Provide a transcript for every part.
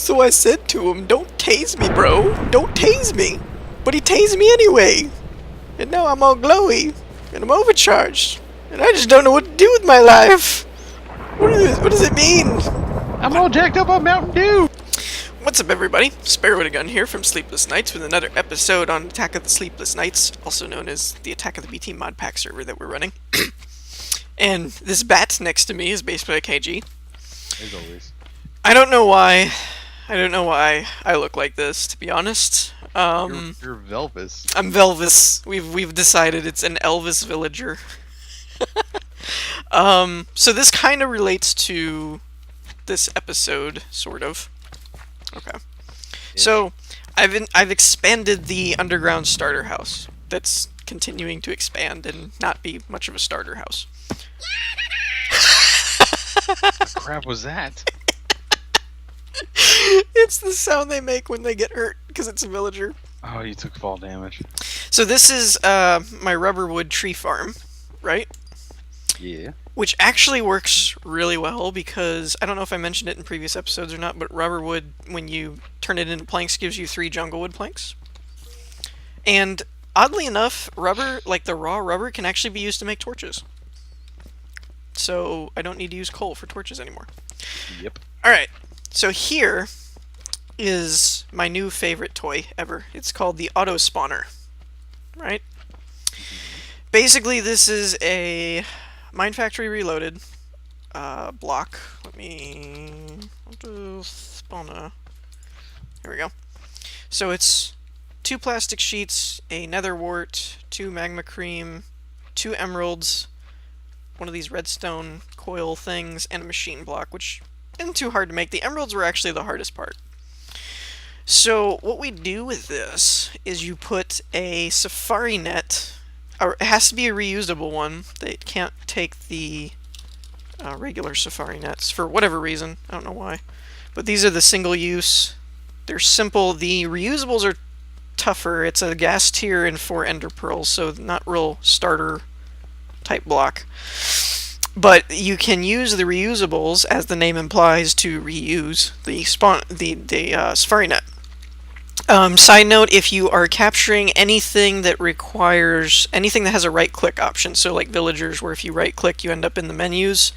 So I said to him, don't tase me, bro. Don't tase me. But he tased me anyway. And now I'm all glowy. And I'm overcharged. And I just don't know what to do with my life. What does it mean? I'm all jacked up on Mountain Dew! What's up, everybody? Sparrow with a Gun here from Sleepless Nights with another episode on Attack of the Sleepless Nights, also known as the Attack of the BT Modpack server that we're running. And this bat next to me is based by KG. As always. I don't know why. I look like this, to be honest. You're Velvis. I'm Velvis. We've decided it's an Elvis villager. So this kind of relates to this episode, sort of. Okay. So I've expanded the underground starter house. That's continuing to expand and not be much of a starter house. What the crap was that? It's the sound they make when they get hurt because it's a villager. Oh, you took fall damage. So this is my rubberwood tree farm, right? Yeah. Which actually works really well because, I don't know if I mentioned it in previous episodes or not, but rubberwood, when you turn it into planks, gives you 3 junglewood planks. And oddly enough, rubber, like the raw rubber, can actually be used to make torches. So I don't need to use coal for torches anymore. Yep. Alright, so here is my new favorite toy ever. It's called the auto spawner. Right? Basically, this is a Mine Factory Reloaded block. Let me spawner. Here we go. So it's 2 plastic sheets, a nether wart, 2 magma cream, 2 emeralds, one of these redstone coil things, and a machine block, which isn't too hard to make. The emeralds were actually the hardest part. So what we do with this is you put a safari net, or it has to be a reusable one. They can't take the regular safari nets for whatever reason. I don't know why. But these are the single use. They're simple. The reusables are tougher. It's a gas tier and 4 ender pearls, so not real starter type block. But you can use the reusables, as the name implies, to reuse the safari net. Side note, if you are capturing anything that has a right-click option, so like villagers, where if you right-click you end up in the menus,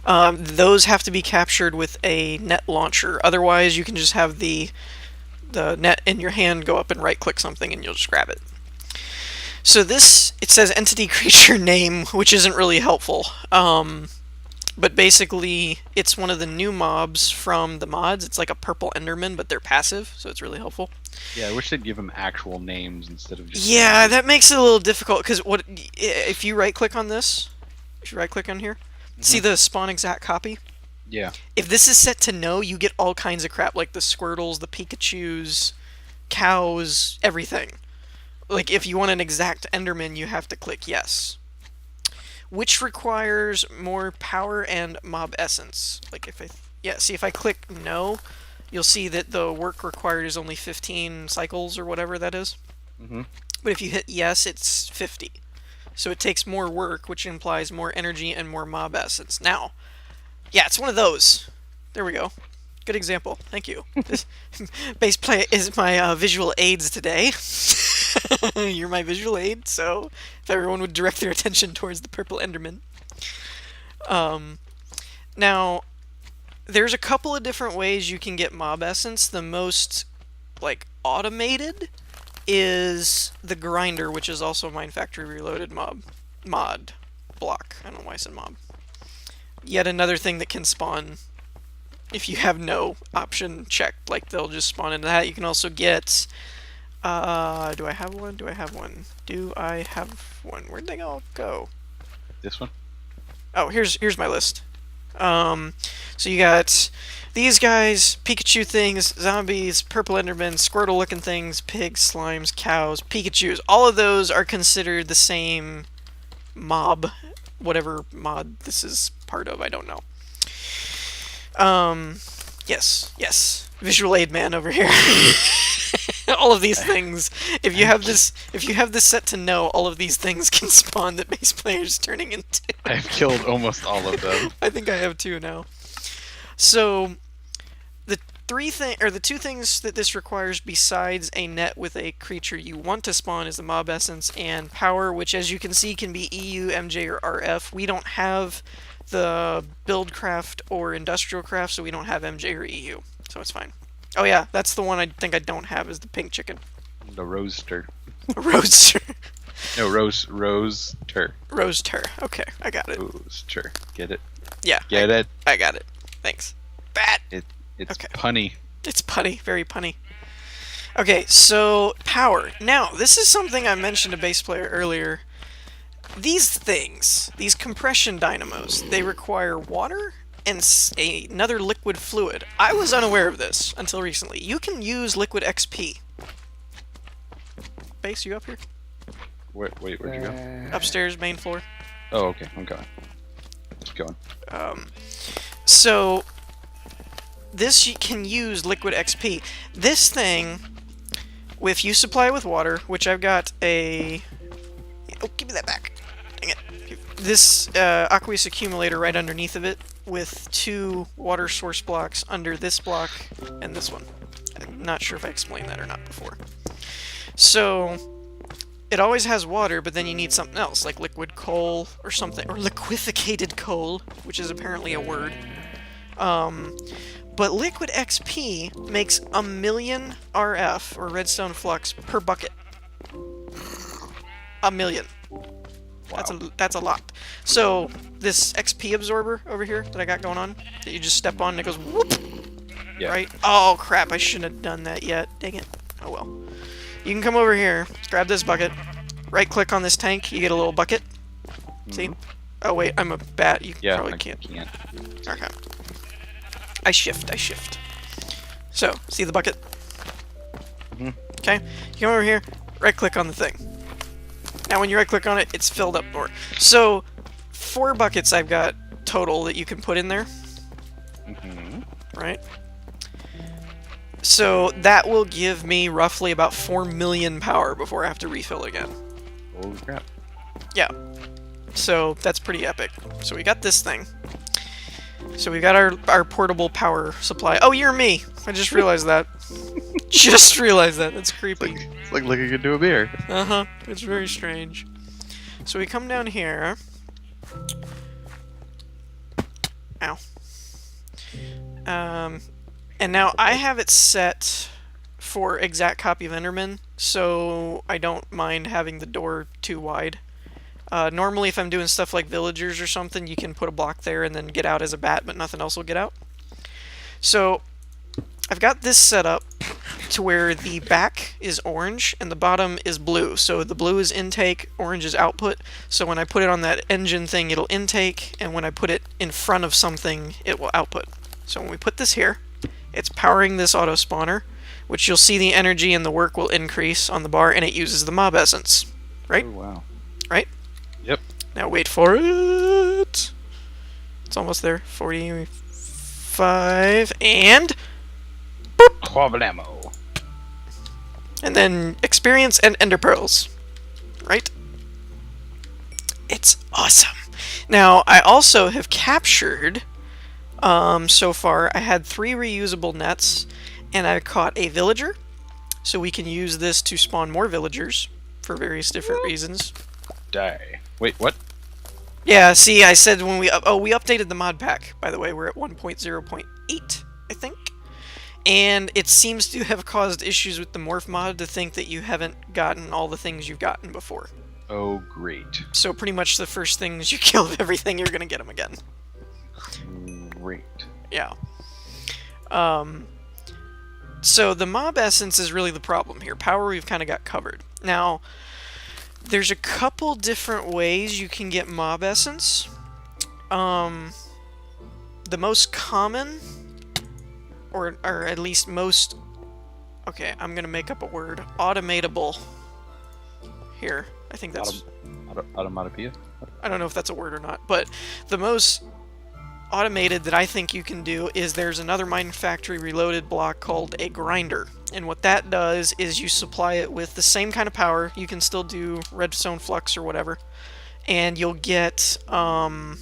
those have to be captured with a net launcher. Otherwise, you can just have the net in your hand, go up and right-click something, and you'll just grab it. So this, it says entity creature name, which isn't really helpful. But basically, it's one of the new mobs from the mods. It's like a purple enderman, but they're passive, so it's really helpful. Yeah, I wish they'd give them actual names instead of just... Yeah, that makes it a little difficult, because if you right-click on this, if you right-click on here, see the spawn exact copy? Yeah. If this is set to no, you get all kinds of crap, like the Squirtles, the Pikachus, cows, everything. Like, if you want an exact enderman, you have to click yes. Which requires more power and mob essence. Like, if I click no, you'll see that the work required is only 15 cycles or whatever that is. But if you hit yes, it's 50. So it takes more work, which implies more energy and more mob essence. Now, yeah, it's one of those. There we go. Good example. Thank you. This base play is my visual aids today. You're my visual aid, so if everyone would direct their attention towards the purple enderman. Now, there's a couple of different ways you can get mob essence. The most, like, automated is the grinder, which is also a Mine Factory Reloaded mod block. I don't know why I said mob. Yet another thing that can spawn if you have no option checked. Like, they'll just spawn into that. You can also get... do I have one? Do I have one? Where'd they all go? This one? Oh, here's my list. So you got these guys, Pikachu things, zombies, purple endermen, Squirtle looking things, pigs, slimes, cows, Pikachus. All of those are considered the same mob, whatever mod this is part of, I don't know. Yes. Visual aid man over here. All of these things. If you have this set to no, all of these things can spawn that base players turning into. I've killed almost all of them. I think I have 2 now. So the the two things that this requires besides a net with a creature you want to spawn is the mob essence and power, which as you can see can be EU, MJ, or RF. We don't have the buildcraft or industrial craft, so we don't have MJ or EU, so it's fine. Oh yeah, that's the one I think I don't have is the pink chicken. The roaster. Roadster. No, roaster. Roaster. Okay, I got it. Roaster. Get it? Yeah. Get it? I got it. Thanks. Bat! It's Okay. punny. It's punny. Very punny. Okay, so power. Now, this is something I mentioned to Bass Player earlier. These things, these compression dynamos, they require water and another liquid fluid. I was unaware of this until recently. You can use liquid XP. Bass, you up here? Wait, where'd you go? Upstairs, main floor. Oh, okay, I'm coming. Keep going. So this you can use liquid XP. This thing, if you supply with water, which I've got a... Oh, give me that back. Dang it. This aqueous accumulator right underneath of it with 2 water source blocks under this block and this one. I'm not sure if I explained that or not before. So it always has water, but then you need something else, like liquid coal or something, or liqueficated coal, which is apparently a word. But liquid XP makes 1,000,000 RF, or redstone flux, per bucket. 1,000,000. Wow. That's a lot. So this XP absorber over here that I got going on, that you just step on and it goes whoop, Yeah. right? Oh crap, I shouldn't have done that yet. Dang it. Oh well. You can come over here, grab this bucket, right click on this tank, you get a little bucket. See? Oh wait, I'm a bat, you Yeah, probably I can't. can't. Okay. I shift. So, see the bucket? Okay, you come over here, right click on the thing. Now when you right click on it, it's filled up more. So, 4 buckets I've got total that you can put in there. Right? So that will give me roughly about 4,000,000 power before I have to refill again. Holy crap. Yeah. So that's pretty epic. So we got this thing. So we got our portable power supply. Oh, you're me! I just realized that. Just realized that. That's creepy. It's like looking into a beer. Uh-huh. It's very strange. So we come down here. Ow. And now I have it set for exact copy of Enderman, so I don't mind having the door too wide. Normally if I'm doing stuff like villagers or something, you can put a block there and then get out as a bat, but nothing else will get out. So I've got this set up to where the back is orange and the bottom is blue. So the blue is intake, orange is output. So when I put it on that engine thing, it'll intake, and when I put it in front of something, it will output. So when we put this here, it's powering this auto spawner, which you'll see the energy and the work will increase on the bar, and it uses the mob essence. Right? Oh, wow. Right? Yep. Now wait for it. It's almost there. 45 and Problemo. and then experience and ender pearls. Right? It's awesome. Now I also have captured so far I had 3 reusable nets and I caught a villager, so we can use this to spawn more villagers for various different reasons. Die. Wait, what? Yeah, see, I said when we updated the mod pack, by the way. We're at 1.0.8, I think. And it seems to have caused issues with the morph mod to think that you haven't gotten all the things you've gotten before. Oh, great. So pretty much the first things you kill of everything, you're gonna get them again. Great. Yeah. So the mob essence is really the problem here. Power we've kind of got covered. Now, there's a couple different ways you can get mob essence. The most common, or at least most... Okay, I'm gonna make up a word. Automatable. Here. I think that's... Automatopoeia? I don't know if that's a word or not, but the most automated that I think you can do is there's another Mine Factory Reloaded block called a grinder. And what that does is you supply it with the same kind of power. You can still do redstone flux or whatever. And you'll get, I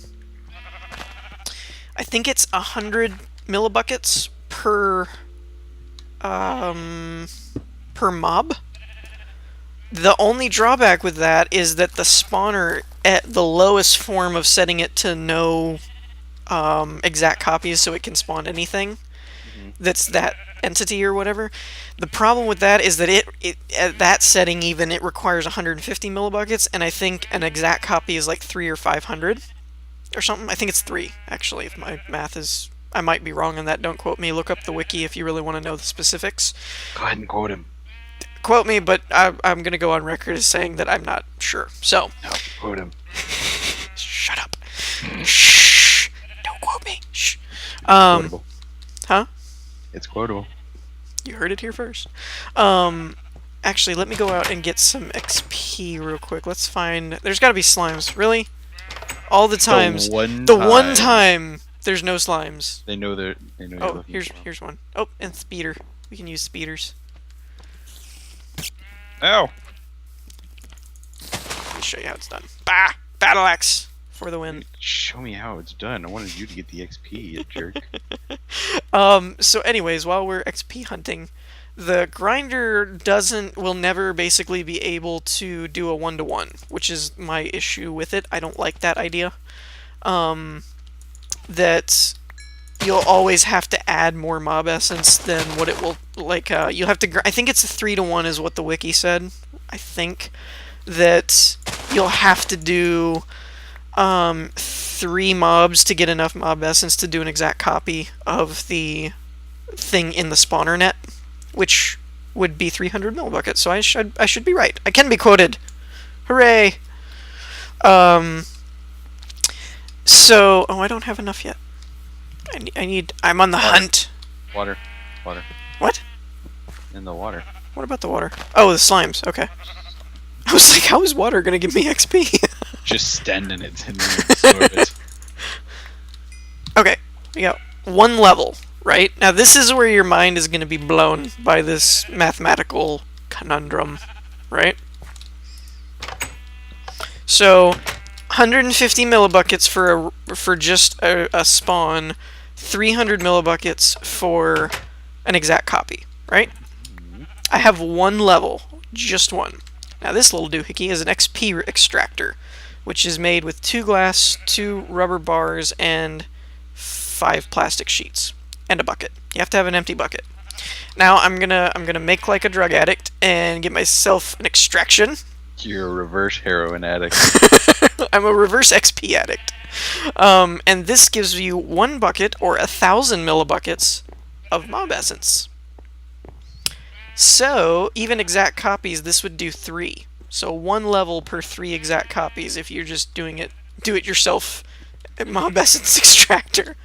think it's 100 millibuckets per per mob. The only drawback with that is that the spawner at the lowest form of setting it to no exact copies so it can spawn anything Hmm. that's that entity or whatever. The problem with that is that it at that setting even it requires 150 millibuckets, and I think an exact copy is like 3 or 500 or something. I think it's 3 actually. If my math is, I might be wrong on that. Don't quote me. Look up the wiki if you really want to know the specifics. Go ahead and quote him. Quote me, but I'm going to go on record as saying that I'm not sure. So, No, quote him. shut up. Shh. Don't quote me. Shh. Quotable. Huh? It's quotable. You heard it here first. Actually, let me go out and get some XP real quick. Let's find. There's got to be slimes. Really? All the times. The one time there's no slimes. They know they're. They know. Oh, here's one. Oh, and speeder. We can use speeders. Ow! Let me show you how it's done. Bah! Battle axe for the win. Show me how it's done. I wanted you to get the XP, you jerk. So anyways, while we're XP hunting, the grinder will never basically be able to do a 1-to-1, which is my issue with it. I don't like that idea. That you'll always have to add more mob essence than what it will, like, you'll have to, I think it's a 3-to-1 is what the wiki said. I think that you'll have to do 3 mobs to get enough mob essence to do an exact copy of the thing in the spawner net, which would be 300 millibuckets. So I should be right. I can be quoted. Hooray! So I don't have enough yet. I'm on the hunt. Water. What? In the water. What about the water? Oh, the slimes. Okay. I was like, how is water gonna give me XP? Just standing it and absorb it. Okay, we got 1 level, right? Now this is where your mind is gonna be blown by this mathematical conundrum, right? So, 150 millibuckets for just a spawn, 300 millibuckets for an exact copy, right? I have 1 level, just 1. Now this little doohickey is an XP extractor, which is made with 2 glass, 2 rubber bars, and 5 plastic sheets, and a bucket. You have to have an empty bucket. Now I'm gonna make like a drug addict and get myself an extraction. You're a reverse heroin addict. I'm a reverse XP addict. And this gives you 1 bucket or 1,000 millibuckets of mob essence. So, even exact copies, this would do 3. So 1 level per 3 exact copies if you're just do it yourself mob essence extractor.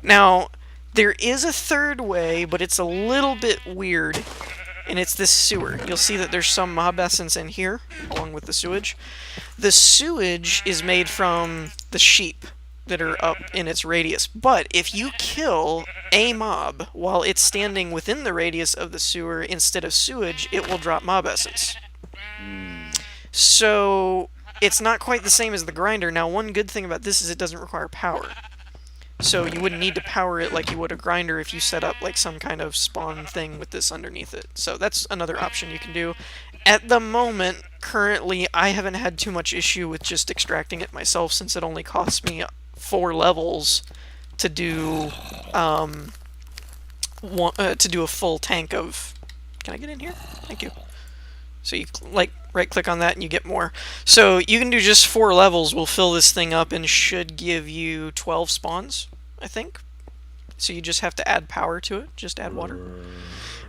Now, there is a third way, but it's a little bit weird, and it's this sewer. You'll see that there's some mob essence in here, along with the sewage. The sewage is made from the sheep that are up in its radius, but if you kill a mob while it's standing within the radius of the sewer instead of sewage, it will drop mob essence. So it's not quite the same as the grinder. Now, one good thing about this is it doesn't require power. So you wouldn't need to power it like you would a grinder if you set up like some kind of spawn thing with this underneath it. So that's another option you can do. At the moment, currently, I haven't had too much issue with just extracting it myself since it only costs me 4 levels to do to do a full tank of. Can I get in here? Thank you. So you like right click on that and you get more. So you can do just 4 levels. Will fill this thing up and should give you 12 spawns, I think. So you just have to add power to it. Just add water.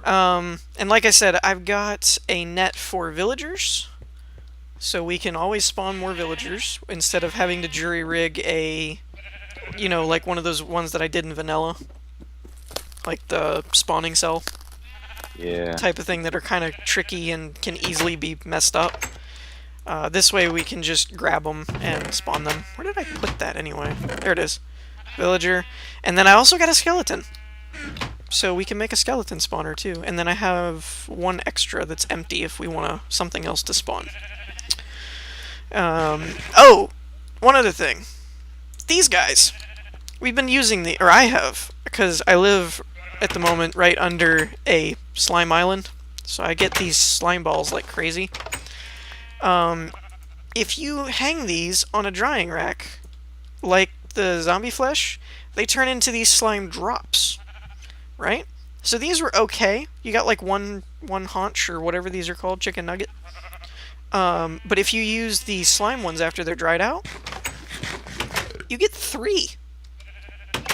And like I said, I've got a net for villagers. So we can always spawn more villagers instead of having to jury rig a, like one of those ones that I did in vanilla. Like the spawning cell. Yeah. Type of thing that are kind of tricky and can easily be messed up. This way we can just grab them and spawn them. Where did I put that anyway? There it is. Villager. And then I also got a skeleton. So we can make a skeleton spawner too. And then I have 1 extra that's empty if we want something else to spawn. Oh! One other thing. These guys. We've been using or I have, because I live at the moment right under a slime island. So I get these slime balls like crazy. If you hang these on a drying rack, like the zombie flesh, they turn into these slime drops, right? So these were okay. You got like one haunch or whatever these are called, chicken nugget. But if you use the slime ones after they're dried out, you get 3.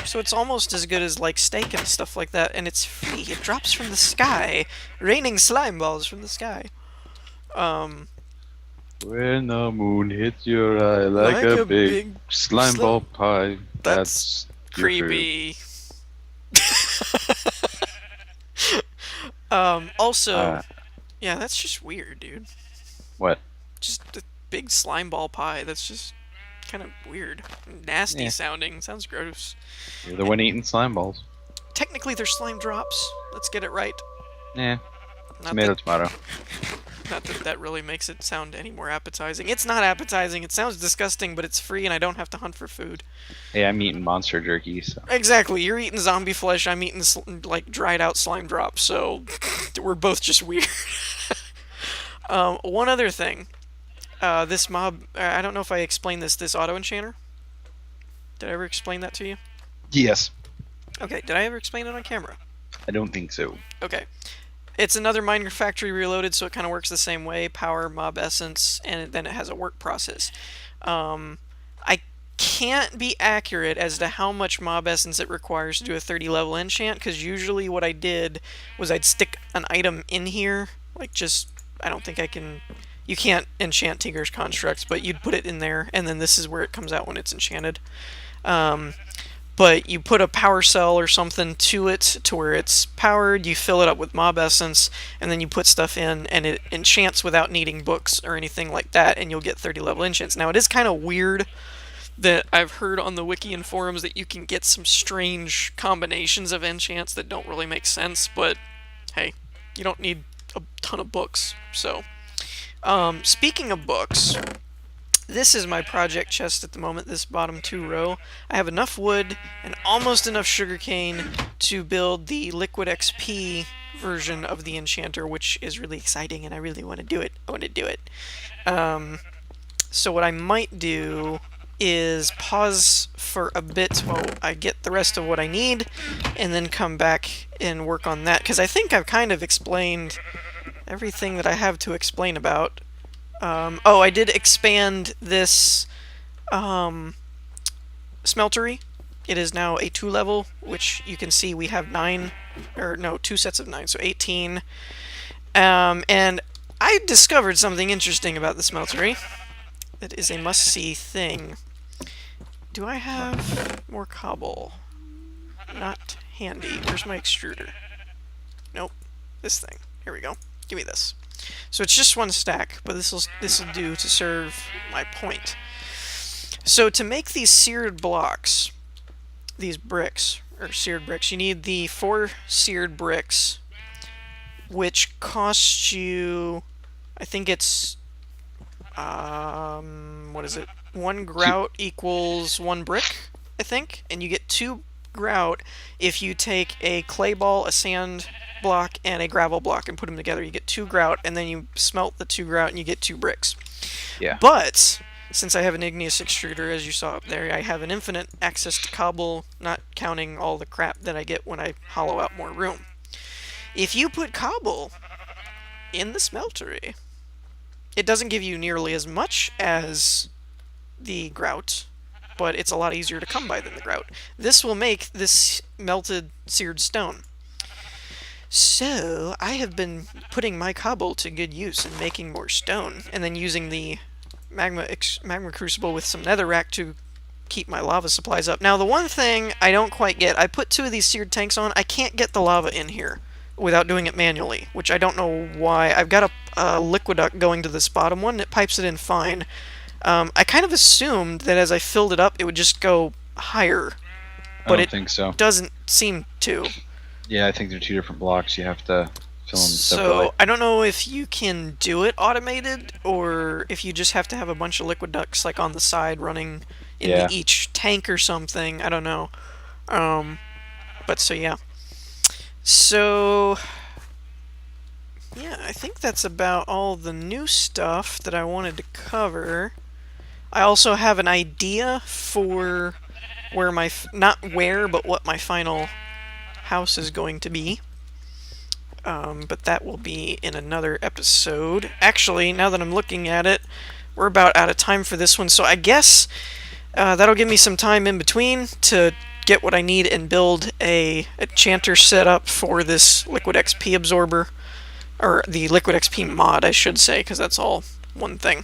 So it's almost as good as like steak and stuff like that, and it's free. It drops from the sky, raining slime balls from the sky. Um, When the moon hits your eye like like a a big big slime ball pie, That's that's your food. creepy. Also, Uh, yeah, that's just weird, dude. what? Just a big slime ball pie. That's just kind of weird. Nasty Yeah, sounding. Sounds gross. you're the one eating slime balls. Technically, they're slime drops. Let's get it right. Yeah, Not that, tomato. not that that really makes it sound any more appetizing. It's not appetizing. It sounds disgusting, but it's free, and I don't have to hunt for food. Hey, I'm eating monster jerky, so. Exactly. You're eating zombie flesh. I'm eating like dried out slime drops. So we're both just weird. One other thing. This mob. I don't know if I explained this. This auto enchanter. Did I ever explain that to you? Yes. Okay. Did I ever explain it on camera? I don't think so. Okay. It's another Miner Factory Reloaded, so it kind of works the same way. Power, mob essence, and then it has a work process. I can't be accurate as to how much mob essence it requires to do a 30 level enchant, because usually what I did was I'd stick an item in here, like just, I don't think I can, you can't enchant Tigger's constructs, but you'd put it in there, and then this is where it comes out when it's enchanted. But you put a power cell or something to it to where it's powered, you fill it up with mob essence, and then you put stuff in, and it enchants without needing books or anything like that, and you'll get 30 level enchants. Now, it is kind of weird that I've heard on the wiki and forums that you can get some strange combinations of enchants that don't really make sense, but hey, you don't need a ton of books. So, speaking of books, this is my project chest at the moment, this bottom 2 row. I have enough wood and almost enough sugarcane to build the Liquid XP version of the enchanter, which is really exciting and I really want to do it. I want to do it. So what I might do is pause for a bit while I get the rest of what I need and then come back and work on that, because I think I've kind of explained everything that I have to explain about. Oh, I did expand this smeltery. It is now a 2 level, which you can see we have 9, or no, 2 sets of 9, so 18. And I discovered something interesting about the smeltery. That is a must-see thing. Do I have more cobble? Not handy. Where's my extruder? Nope. This thing. Here we go. Give me this. So it's just 1 stack, but this'll do to serve my point. So to make these seared blocks, these bricks, or seared bricks, you need the 4 seared bricks, which cost you, I think it's, what is it? 1 grout equals 1 brick, I think, and you get 2 grout if you take a clay ball, a sand block, and a gravel block and put them together. You get 2 grout, and then you smelt the 2 grout and you get 2 bricks. Yeah. But since I have an igneous extruder, as you saw up there, I have an infinite access to cobble, not counting all the crap that I get when I hollow out more room. If you put cobble in the smeltery, it doesn't give you nearly as much as the grout, but it's a lot easier to come by than the grout. This will make this melted seared stone. So I have been putting my cobble to good use and making more stone, and then using the magma crucible with some netherrack to keep my lava supplies up. Now the one thing I don't quite get, I put 2 of these seared tanks on, I can't get the lava in here without doing it manually, which I don't know why. I've got a liquiduct going to this bottom one, it pipes it in fine. I kind of assumed that as I filled it up it would just go higher, but I don't it think so. doesn't seem to. Yeah, I think they're 2 different blocks. You have to fill them So separately. I don't know if you can do it automated or if you just have to have a bunch of liquid ducts like on the side running into Yeah. each tank or something. I don't know. But so yeah. So, yeah, I think that's about all the new stuff that I wanted to cover. I also have an idea for where my, not where, but what my final house is going to be. But that will be in another episode. Actually, now that I'm looking at it, we're about out of time for this one, so I guess that'll give me some time in between to get what I need and build a enchanter setup for this Liquid XP absorber, or the Liquid XP mod, I should say, because that's all one thing.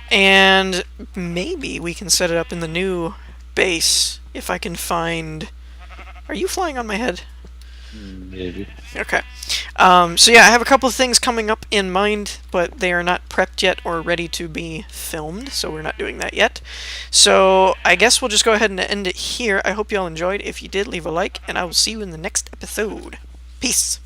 And maybe we can set it up in the new base if I can find. Are you flying on my head? Maybe. Okay. So yeah, I have a couple of things coming up in mind, but they are not prepped yet or ready to be filmed, so we're not doing that yet. So I guess we'll just go ahead and end it here. I hope you all enjoyed. If you did, leave a like, and I will see you in the next episode. Peace!